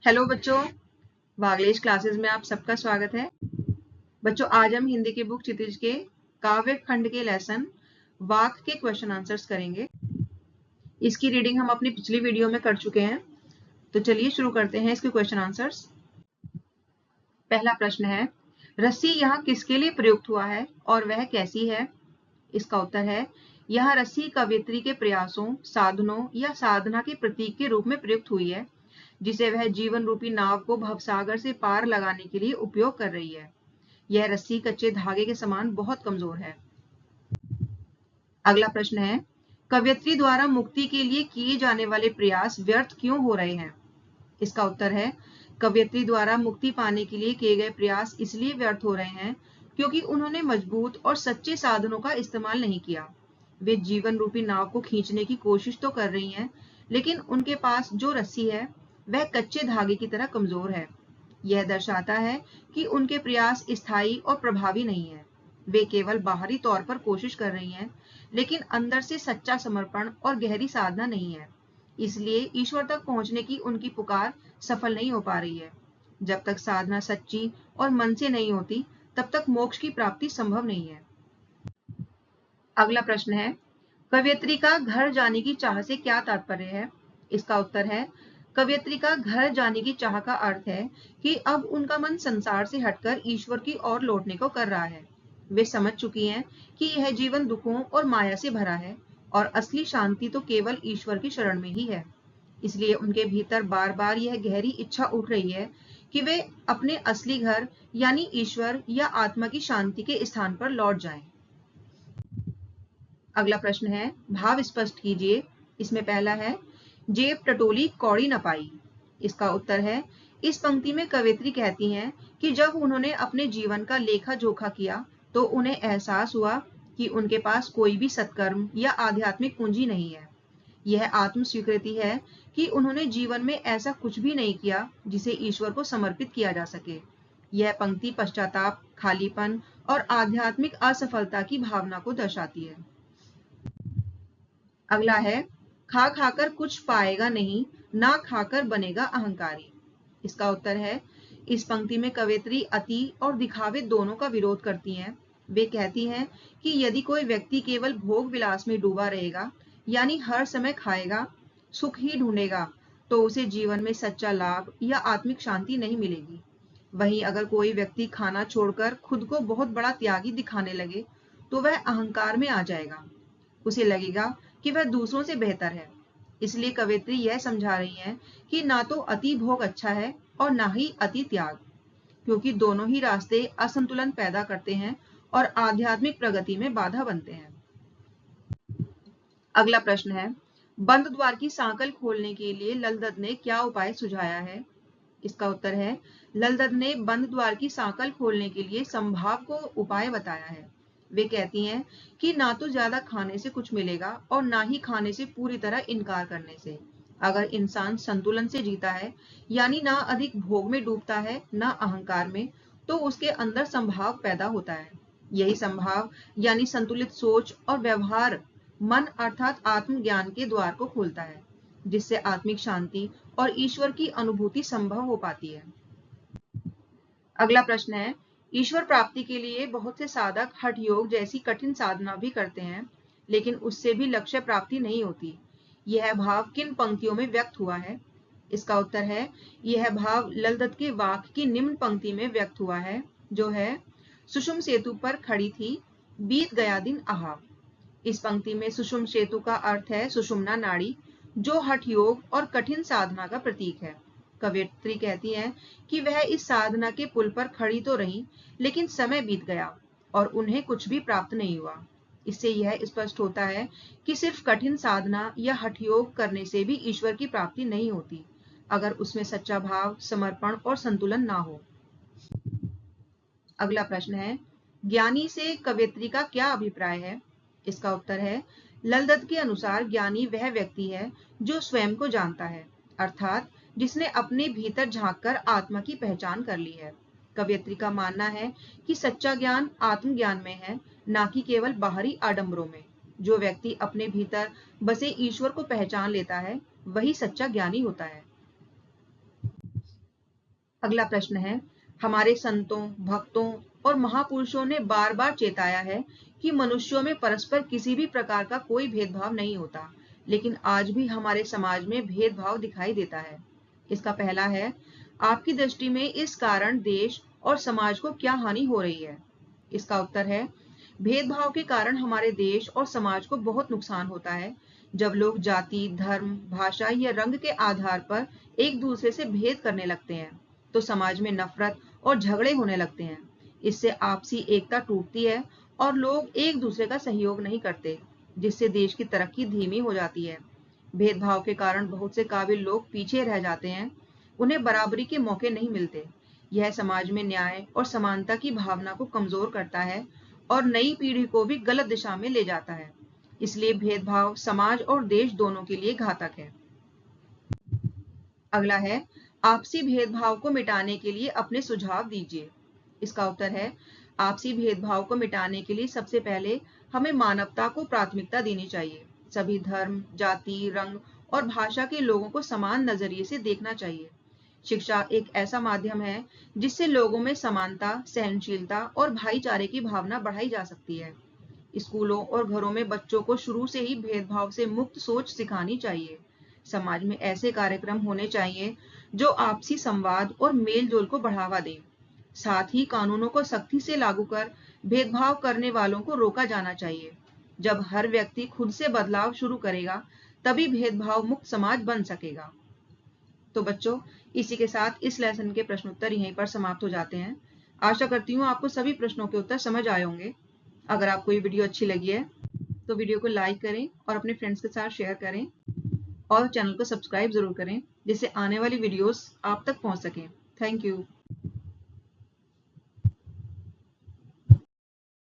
Hello बच्चों, वागलेश classes में आप सबका स्वागत है। बच्चों, आज हम हिंदी की बुक क्षितिज के काव्य खंड के लेसन वाक के क्वेश्चन आंसर्स करेंगे। इसकी रीडिंग हम अपनी पिछली वीडियो में कर चुके हैं, तो चलिए शुरू करते हैं इसके क्वेश्चन आंसर्स। पहला प्रश्न है, रस्सी यहाँ किसके लिए प्रयुक्त हुआ है और वह कैसी है? इसका उत्तर है, यह रस्सी कवयित्री के प्रयासों, साधनों या साधना के प्रतीक के रूप में प्रयुक्त हुई है, जिसे वह जीवन रूपी नाव को भवसागर से पार लगाने के लिए उपयोग कर रही है। यह रस्सी कच्चे धागे के समान बहुत कमजोर है। अगला प्रश्न है, कवयित्री द्वारा मुक्ति के लिए किए जाने वाले प्रयास व्यर्थ क्यों हो रहे हैं? इसका उत्तर है, कवयित्री द्वारा मुक्ति पाने के लिए किए गए प्रयास इसलिए व्यर्थ हो रहे हैं क्योंकि उन्होंने मजबूत और सच्चे साधनों का इस्तेमाल नहीं किया। वे जीवन रूपी नाव को खींचने की कोशिश तो कर रही हैं, लेकिन उनके पास जो रस्सी है वह कच्चे धागे की तरह कमजोर है। यह दर्शाता है कि उनके प्रयास स्थायी और प्रभावी नहीं है। वे केवल बाहरी तौर पर कोशिश कर रही हैं, लेकिन अंदर से सच्चा समर्पण और गहरी साधना नहीं है। इसलिए ईश्वर तक पहुंचने की उनकी पुकार सफल नहीं हो पा रही है। जब तक साधना सच्ची और मन से नहीं होती, तब तक मोक्ष की प्राप्ति संभव नहीं है। अगला प्रश्न है, कवयित्री का घर जाने की चाह से क्या तात्पर्य है? इसका उत्तर है, कवयित्री का घर जाने की चाह का अर्थ है कि अब उनका मन संसार से हटकर ईश्वर की ओर लौटने को कर रहा है। वे समझ चुकी हैं कि यह जीवन दुखों और माया से भरा है और असली शांति तो केवल ईश्वर की शरण में ही है। इसलिए उनके भीतर बार बार यह गहरी इच्छा उठ रही है कि वे अपने असली घर यानी ईश्वर या आत्मा की शांति के स्थान पर लौट जाएं। अगला प्रश्न है, भाव स्पष्ट कीजिए। इसमें पहला है, जेब टटोली कौड़ी न पाई। इसका उत्तर है, इस पंक्ति में कवयित्री कहती हैं कि जब उन्होंने अपने जीवन का लेखा जोखा किया तो उन्हें एहसास हुआ कि उनके पास कोई भी सत्कर्म या आध्यात्मिक पूंजी नहीं है। यह आत्म स्वीकृति है कि उन्होंने जीवन में ऐसा कुछ भी नहीं किया जिसे ईश्वर को समर्पित किया जा सके। यह पंक्ति पश्चाताप, खालीपन और आध्यात्मिक असफलता की भावना को दर्शाती है। अगला है, खा खाकर कुछ पाएगा नहीं, ना खाकर बनेगा अहंकारी। इसका उत्तर है, इस पंक्ति में कवयित्री अति और दिखावे दोनों का विरोध करती हैं। वे कहती हैं कि यदि कोई व्यक्ति केवल भोग विलास में डूबा रहेगा, यानी हर समय खाएगा, सुख ही ढूंढेगा, तो उसे जीवन में सच्चा लाभ या आत्मिक शांति नहीं मिलेगी। वहीं अगर कोई व्यक्ति खाना छोड़कर खुद को बहुत बड़ा त्यागी दिखाने लगे, तो वह अहंकार में आ जाएगा। उसे लगेगा कि वह दूसरों से बेहतर है। इसलिए कवयित्री यह समझा रही हैं कि ना तो अति भोग अच्छा है और ना ही अति त्याग, क्योंकि दोनों ही रास्ते असंतुलन पैदा करते हैं और आध्यात्मिक प्रगति में बाधा बनते हैं। अगला प्रश्न है, बंद द्वार की सांकल खोलने के लिए ललदत ने क्या उपाय सुझाया है? इसका उत्तर है, ललदत ने बंद द्वार की सांकल खोलने के लिए संभाव को उपाय बताया है। वे कहती हैं कि ना तो ज्यादा खाने से कुछ मिलेगा और ना ही खाने से पूरी तरह इनकार करने से। अगर इंसान संतुलन से जीता है, यानी ना अधिक भोग में डूबता है ना अहंकार में, तो उसके अंदर संभाव पैदा होता है। यही संभाव यानी संतुलित सोच और व्यवहार मन अर्थात आत्मज्ञान के द्वार को खोलता है, जिससे आत्मिक शांति और ईश्वर की अनुभूति संभव हो पाती है। अगला प्रश्न है, ईश्वर प्राप्ति के लिए बहुत से साधक हठ योग जैसी कठिन साधना भी करते हैं, लेकिन उससे भी लक्ष्य प्राप्ति नहीं होती। यह भाव किन पंक्तियों में व्यक्त हुआ है? इसका उत्तर है, यह भाव ललदत के वाक्य की निम्न पंक्ति में व्यक्त हुआ है, जो है, सुषुम सेतु पर खड़ी थी, बीत गया दिन आहा। इस पंक्ति में सुषुम सेतु का अर्थ है सुषुम्ना नाड़ी, जो हठ योग और कठिन साधना का प्रतीक है। कवयित्री कहती हैं कि वह इस साधना के पुल पर खड़ी तो रही, लेकिन समय बीत गया और उन्हें कुछ भी प्राप्त नहीं हुआ। इससे यह स्पष्ट होता है कि सिर्फ कठिन साधना या हठ योग करने से भी ईश्वर की प्राप्ति नहीं होती, अगर उसमें सच्चा भाव, समर्पण और संतुलन ना हो। अगला प्रश्न है, ज्ञानी से कवयित्री का क्या अभिप्राय है? इसका उत्तर है, ललदत के अनुसार ज्ञानी वह व्यक्ति है जो स्वयं को जानता है, अर्थात जिसने अपने भीतर झांककर आत्मा की पहचान कर ली है। कवयित्री का मानना है कि सच्चा ज्ञान आत्मज्ञान में है, ना कि केवल बाहरी आडंबरों में। जो व्यक्ति अपने भीतर बसे ईश्वर को पहचान लेता है, वही सच्चा ज्ञानी होता है। अगला प्रश्न है, हमारे संतों, भक्तों और महापुरुषों ने बार बार चेताया है कि मनुष्यों में परस्पर किसी भी प्रकार का कोई भेदभाव नहीं होता, लेकिन आज भी हमारे समाज में भेदभाव दिखाई देता है। इसका पहला है, आपकी दृष्टि में इस कारण देश और समाज को क्या हानि हो रही है? इसका उत्तर है, भेदभाव के कारण हमारे देश और समाज को बहुत नुकसान होता है। जब लोग जाति, धर्म, भाषा या रंग के आधार पर एक दूसरे से भेद करने लगते हैं, तो समाज में नफरत और झगड़े होने लगते हैं। इससे आपसी एकता टूटती है और लोग एक दूसरे का सहयोग नहीं करते, जिससे देश की तरक्की धीमी हो जाती है। भेदभाव के कारण बहुत से काबिल लोग पीछे रह जाते हैं, उन्हें बराबरी के मौके नहीं मिलते। यह समाज में न्याय और समानता की भावना को कमजोर करता है और नई पीढ़ी को भी गलत दिशा में ले जाता है। इसलिए भेदभाव समाज और देश दोनों के लिए घातक है। अगला है, आपसी भेदभाव को मिटाने के लिए अपने सुझाव दीजिए। इसका उत्तर है, आपसी भेदभाव को मिटाने के लिए सबसे पहले हमें मानवता को प्राथमिकता देनी चाहिए। सभी धर्म, जाति, रंग और भाषा के लोगों को समान नजरिए से देखना चाहिए। शिक्षा एक ऐसा माध्यम है जिससे लोगों में समानता, सहनशीलता और भाईचारे की भावना बढ़ाई जा सकती है। स्कूलों और घरों में बच्चों को शुरू से ही भेदभाव से मुक्त सोच सिखानी चाहिए। समाज में ऐसे कार्यक्रम होने चाहिए जो आपसी संवाद और मेल जोल को बढ़ावा दें। साथ ही कानूनों को सख्ती से लागू कर भेदभाव करने वालों को रोका जाना चाहिए। जब हर व्यक्ति खुद से बदलाव शुरू करेगा, तभी भेदभाव मुक्त समाज बन सकेगा। तो बच्चों, इसी के साथ इस लेसन के प्रश्न उत्तर यहीं पर समाप्त हो जाते हैं। आशा करती हूँ आपको सभी प्रश्नों के उत्तर समझ आए होंगे। अगर आपको ये वीडियो अच्छी लगी है तो वीडियो को लाइक करें और अपने फ्रेंड्स के साथ शेयर करें और चैनल को सब्सक्राइब जरूर करें, जिससे आने वाली वीडियोस आप तक पहुंच सकें। Thank you.